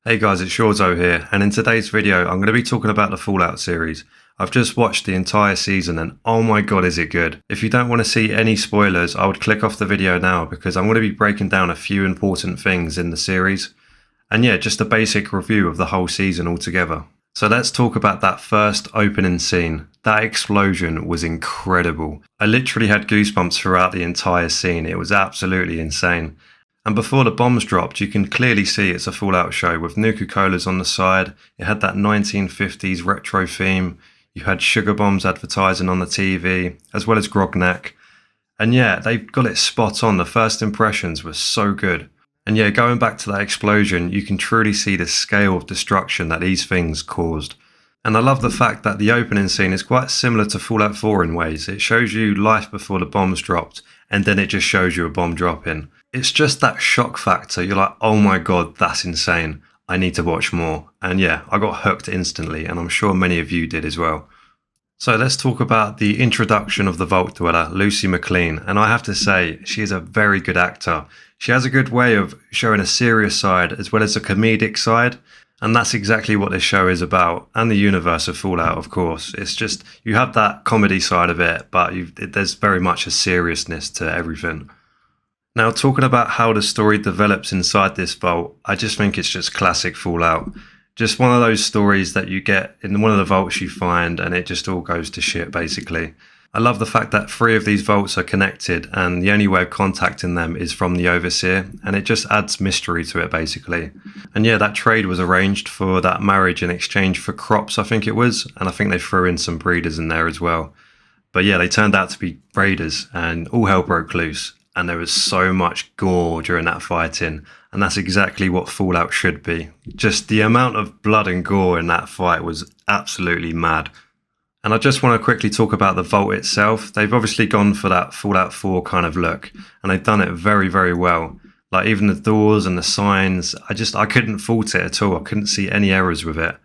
Hey guys, it's Shorzo here, and in today's video I'm going to be talking about the Fallout series. I've just watched the entire season and oh my god is it good. If you don't want to see any spoilers, I would click off the video now because I'm going to be breaking down a few important things in the series. And yeah, just a basic review of the whole season altogether. So let's talk about that first opening scene. That explosion was incredible. I literally had goosebumps throughout the entire scene. It was absolutely insane. And before the bombs dropped, you can clearly see it's a Fallout show with Nuka-Colas on the side. It had that 1950s retro theme. You had sugar bombs advertising on the TV, as well as Grognak. And yeah, they got it spot on. The first impressions were so good. And yeah, going back to that explosion, you can truly see the scale of destruction that these things caused. And I love the fact that the opening scene is quite similar to Fallout 4 in ways. It shows you life before the bombs dropped, and then it just shows you a bomb dropping. It's just that shock factor. You're like, oh my god, that's insane. I need to watch more. And yeah, I got hooked instantly, and I'm sure many of you did as well. So let's talk about the introduction of the Vault Dweller, Lucy McLean. And I have to say, she is a very good actor. She has a good way of showing a serious side as well as a comedic side. And that's exactly what this show is about, and the universe of Fallout, of course. It's just, you have that comedy side of it, but there's very much a seriousness to everything. Now, talking about how the story develops inside this vault, I just think it's just classic Fallout. Just one of those stories that you get in one of the vaults you find, and it just all goes to shit, basically. I love the fact that 3 of these vaults are connected, and the only way of contacting them is from the Overseer, and it just adds mystery to it, basically. And yeah, that trade was arranged for that marriage in exchange for crops, I think it was, and I think they threw in some breeders in there as well. But yeah, they turned out to be raiders, and all hell broke loose. And there was so much gore during that fighting, and that's exactly what Fallout should be. Just the amount of blood and gore in that fight was absolutely mad. And I just want to quickly talk about the vault itself. They've obviously gone for that Fallout 4 kind of look, and they've done it very, very well. Like even the doors and the signs, I couldn't fault it at all. I couldn't see any errors with it.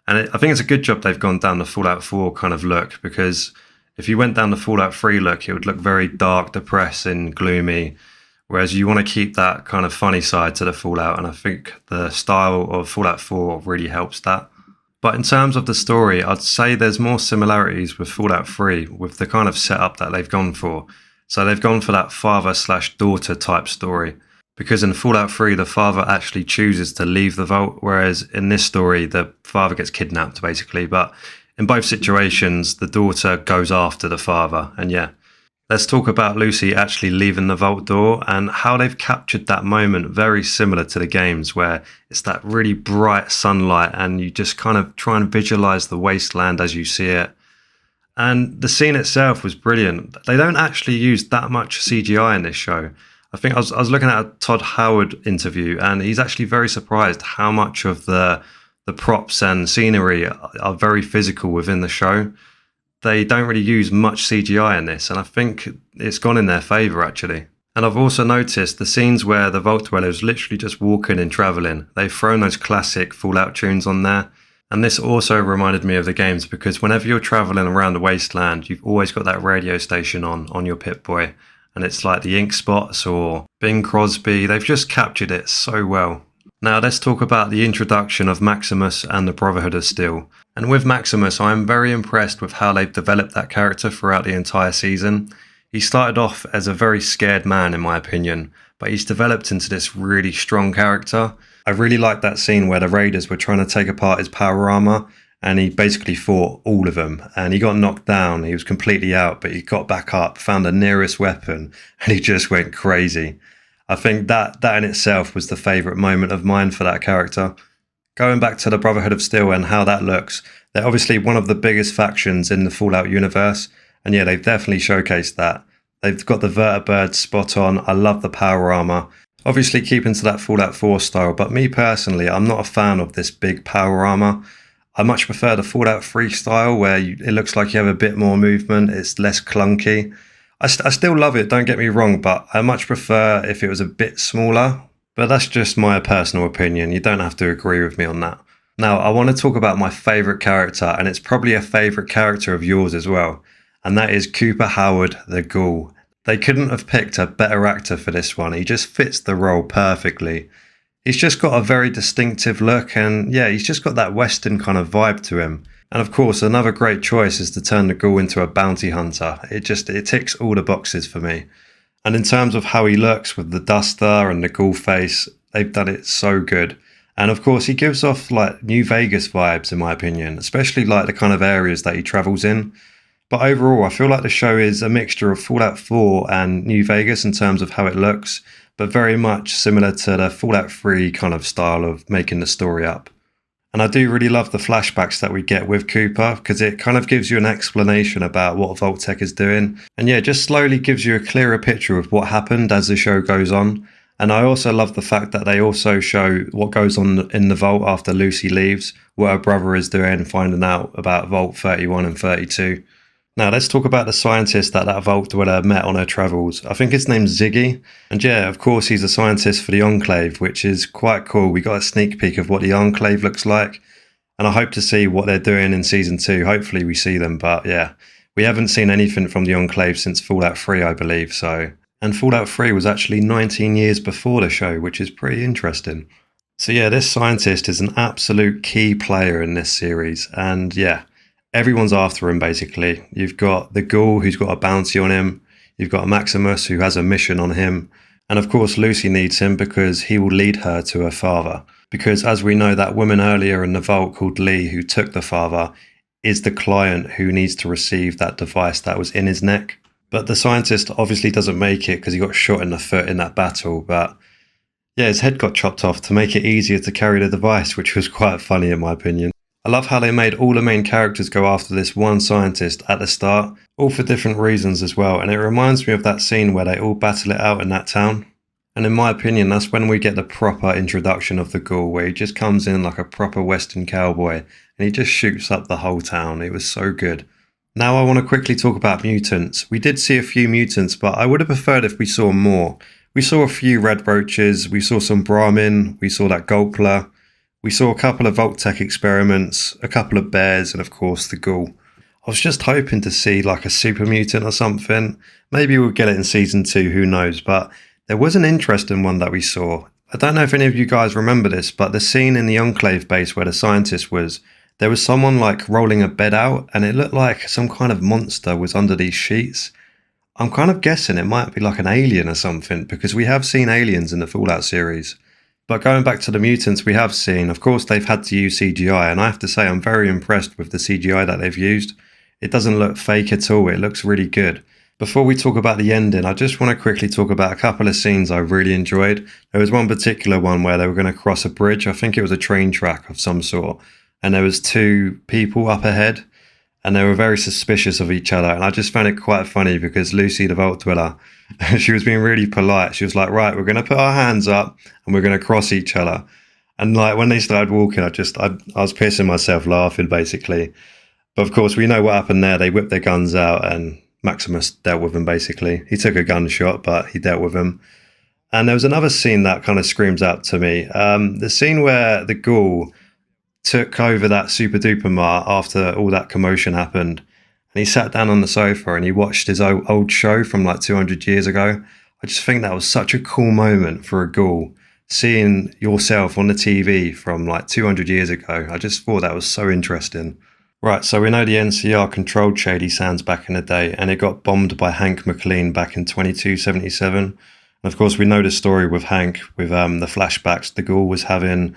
And I think it's a good job they've gone down the Fallout 4 kind of look, because if you went down the Fallout 3 look, it would look very dark, depressing, gloomy, whereas you want to keep that kind of funny side to the Fallout, and I think the style of Fallout 4 really helps that. But in terms of the story, I'd say there's more similarities with Fallout 3 with the kind of setup that they've gone for. So they've gone for that father/daughter type story, because in Fallout 3 the father actually chooses to leave the vault, whereas in this story the father gets kidnapped basically. But in both situations, the daughter goes after the father. And yeah, let's talk about Lucy actually leaving the vault door and how they've captured that moment very similar to the games, where it's that really bright sunlight and you just kind of try and visualize the wasteland as you see it. And the scene itself was brilliant. They don't actually use that much CGI in this show. I think I was looking at a Todd Howard interview, and he's actually very surprised how much of the props and scenery are very physical within the show. They don't really use much CGI in this, and I think it's gone in their favour actually. And I've also noticed the scenes where the Vault Dweller is literally just walking and travelling. They've thrown those classic Fallout tunes on there. And this also reminded me of the games, because whenever you're travelling around the wasteland, you've always got that radio station on your Pip-Boy. And it's like the Ink Spots or Bing Crosby. They've just captured it so well. Now let's talk about the introduction of Maximus and the Brotherhood of Steel. And with Maximus, I'm very impressed with how they've developed that character throughout the entire season. He started off as a very scared man in my opinion, but he's developed into this really strong character. I really liked that scene where the raiders were trying to take apart his power armor, and he basically fought all of them, and he got knocked down. He was completely out, but he got back up, found the nearest weapon, and he just went crazy. I think that in itself was the favourite moment of mine for that character. Going back to the Brotherhood of Steel and how that looks, they're obviously one of the biggest factions in the Fallout universe, and yeah, they've definitely showcased that. They've got the vertibirds spot on. I love the power armor. Obviously keeping to that Fallout 4 style, but me personally, I'm not a fan of this big power armor. I much prefer the Fallout 3 style where it looks like you have a bit more movement, it's less clunky. I still love it, don't get me wrong, but I much prefer if it was a bit smaller. But that's just my personal opinion. You don't have to agree with me on that. Now, I want to talk about my favourite character, and it's probably a favourite character of yours as well. And that is Cooper Howard, the Ghoul. They couldn't have picked a better actor for this one. He just fits the role perfectly. He's just got a very distinctive look, and yeah, he's just got that Western kind of vibe to him. And of course, another great choice is to turn the ghoul into a bounty hunter. It ticks all the boxes for me. And in terms of how he looks with the duster and the ghoul face, they've done it so good. And of course, he gives off like New Vegas vibes, in my opinion, especially like the kind of areas that he travels in. But overall, I feel like the show is a mixture of Fallout 4 and New Vegas in terms of how it looks, but very much similar to the Fallout 3 kind of style of making the story up. And I do really love the flashbacks that we get with Cooper, because it kind of gives you an explanation about what Vault-Tec is doing. And yeah, just slowly gives you a clearer picture of what happened as the show goes on. And I also love the fact that they also show what goes on in the vault after Lucy leaves, what her brother is doing, finding out about Vault 31 and 32. Now let's talk about the scientist that Vault Dweller met on her travels. I think his name's Ziggy. And yeah, of course he's a scientist for the Enclave, which is quite cool. We got a sneak peek of what the Enclave looks like. And I hope to see what they're doing in Season 2. Hopefully we see them, but yeah. We haven't seen anything from the Enclave since Fallout 3, I believe, so... And Fallout 3 was actually 19 years before the show, which is pretty interesting. So yeah, this scientist is an absolute key player in this series. And yeah, everyone's after him, basically. You've got the ghoul, who's got a bounty on him. You've got Maximus, who has a mission on him. And of course, Lucy needs him because he will lead her to her father. Because as we know, that woman earlier in the vault called Lee, who took the father, is the client who needs to receive that device that was in his neck. But the scientist obviously doesn't make it because he got shot in the foot in that battle. But yeah, his head got chopped off to make it easier to carry the device, which was quite funny in my opinion. I love how they made all the main characters go after this one scientist at the start, all for different reasons as well. And it reminds me of that scene where they all battle it out in that town. And in my opinion, that's when we get the proper introduction of the ghoul, where he just comes in like a proper Western cowboy and he just shoots up the whole town. It was so good. Now I want to quickly talk about mutants. We did see a few mutants, but I would have preferred if we saw more. We saw a few red roaches, we saw some Brahmin, we saw that Gulpler, we saw a couple of Vault-Tec experiments, a couple of bears, and of course the ghoul. I was just hoping to see like a super mutant or something. Maybe we'll get it in Season 2, who knows, but there was an interesting one that we saw. I don't know if any of you guys remember this, but the scene in the Enclave base where the scientist was, there was someone like rolling a bed out and it looked like some kind of monster was under these sheets. I'm kind of guessing it might be like an alien or something, because we have seen aliens in the Fallout series. But going back to the mutants we have seen, of course they've had to use CGI, and I have to say I'm very impressed with the CGI that they've used. It doesn't look fake at all, it looks really good. Before we talk about the ending, I just want to quickly talk about a couple of scenes I really enjoyed. There was one particular one where they were going to cross a bridge. I think it was a train track of some sort. And there was two people up ahead and they were very suspicious of each other. And I just found it quite funny because Lucy, the Vault Dweller, she was being really polite. She was like, right, we're going to put our hands up and we're going to cross each other. And like when they started walking, I was pissing myself laughing basically. But of course, we know what happened there. They whipped their guns out and Maximus dealt with him basically. He took a gunshot, but he dealt with him. And there was another scene that kind of screams out to me. The scene where the ghoul took over that super duper mart after all that commotion happened, and he sat down on the sofa and he watched his old show from like 200 years ago. I just think that was such a cool moment for a ghoul, seeing yourself on the TV from like 200 years ago. I just thought that was so interesting. Right, so we know the NCR controlled Shady Sands back in the day, and it got bombed by Hank McLean back in 2277. And of course we know the story with Hank, with the flashbacks the ghoul was having,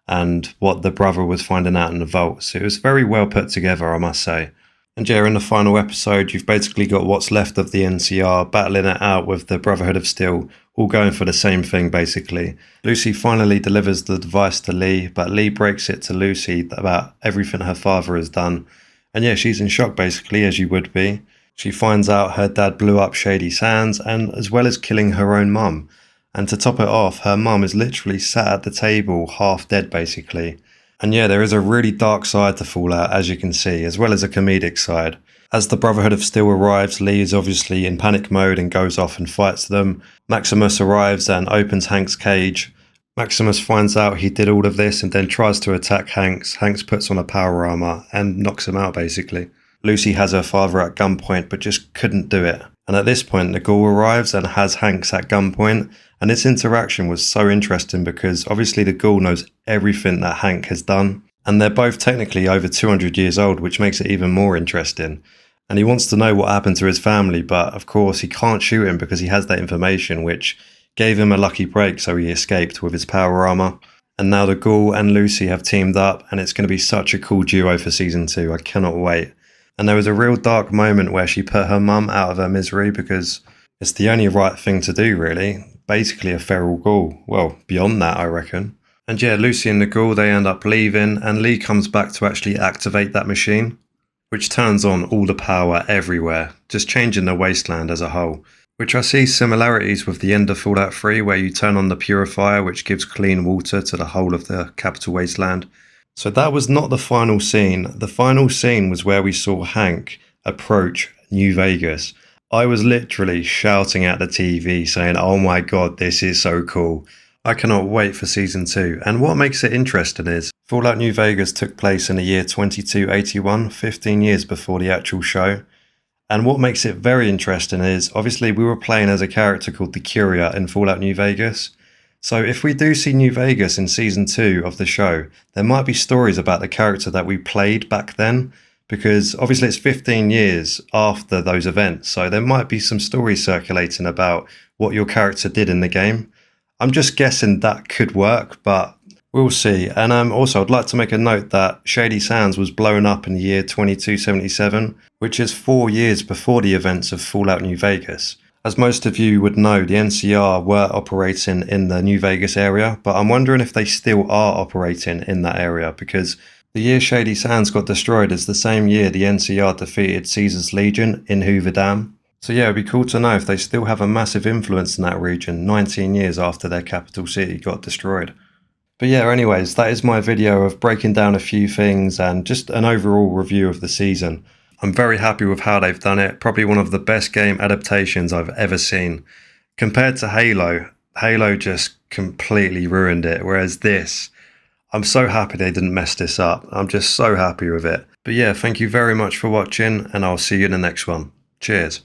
and what the brother was finding out in the vault. So it was very well put together, I must say. And yeah, in the final episode, you've basically got what's left of the NCR battling it out with the Brotherhood of Steel, all going for the same thing, basically. Lucy finally delivers the device to Lee, but Lee breaks it to Lucy about everything her father has done. And yeah, she's in shock, basically, as you would be. She finds out her dad blew up Shady Sands, and as well as killing her own mum. And to top it off, her mum is literally sat at the table, half dead basically. And yeah, there is a really dark side to Fallout, as you can see, as well as a comedic side. As the Brotherhood of Steel arrives, Lee is obviously in panic mode and goes off and fights them. Maximus arrives and opens Hank's cage. Maximus finds out he did all of this and then tries to attack Hanks. Hanks puts on a power armor and knocks him out basically. Lucy has her father at gunpoint but just couldn't do it. And at this point, the ghoul arrives and has Hanks at gunpoint, And this interaction was so interesting because obviously the ghoul knows everything that Hank has done. And they're both technically over 200 years old, which makes it even more interesting. And he wants to know what happened to his family, but of course he can't shoot him because he has that information, which gave him a lucky break, so he escaped with his power armor. And now the ghoul and Lucy have teamed up, and it's going to be such a cool duo for season 2. I cannot wait. And there was a real dark moment where she put her mum out of her misery because it's the only right thing to do, really. Basically a feral ghoul. Well, beyond that, I reckon. And yeah, Lucy and the ghoul, they end up leaving, and Lee comes back to actually activate that machine, which turns on all the power everywhere, just changing the wasteland as a whole. Which I see similarities with the end of Fallout 3, where you turn on the purifier, which gives clean water to the whole of the capital wasteland. So that was not the final scene. The final scene was where we saw Hank approach New Vegas. I was literally shouting at the TV saying, oh my god, this is so cool. I cannot wait for season 2. And what makes it interesting is Fallout New Vegas took place in the year 2281, 15 years before the actual show. And what makes it very interesting is, obviously, we were playing as a character called the Courier in Fallout New Vegas. So if we do see New Vegas in Season 2 of the show, there might be stories about the character that we played back then, because obviously it's 15 years after those events, so there might be some stories circulating about what your character did in the game. I'm just guessing that could work, but we'll see. And also, I'd like to make a note that Shady Sands was blown up in the year 2277, which is 4 years before the events of Fallout New Vegas. As most of you would know, the NCR were operating in the New Vegas area, but I'm wondering if they still are operating in that area, because the year Shady Sands got destroyed is the same year the NCR defeated Caesar's Legion in Hoover Dam. So yeah, it'd be cool to know if they still have a massive influence in that region 19 years after their capital city got destroyed. But yeah, anyways, that is my video of breaking down a few things and just an overall review of the season. I'm very happy with how they've done it. Probably one of the best game adaptations I've ever seen. Compared to Halo, Halo just completely ruined it. Whereas this, I'm so happy they didn't mess this up. I'm just so happy with it. But yeah, thank you very much for watching, and I'll see you in the next one. Cheers.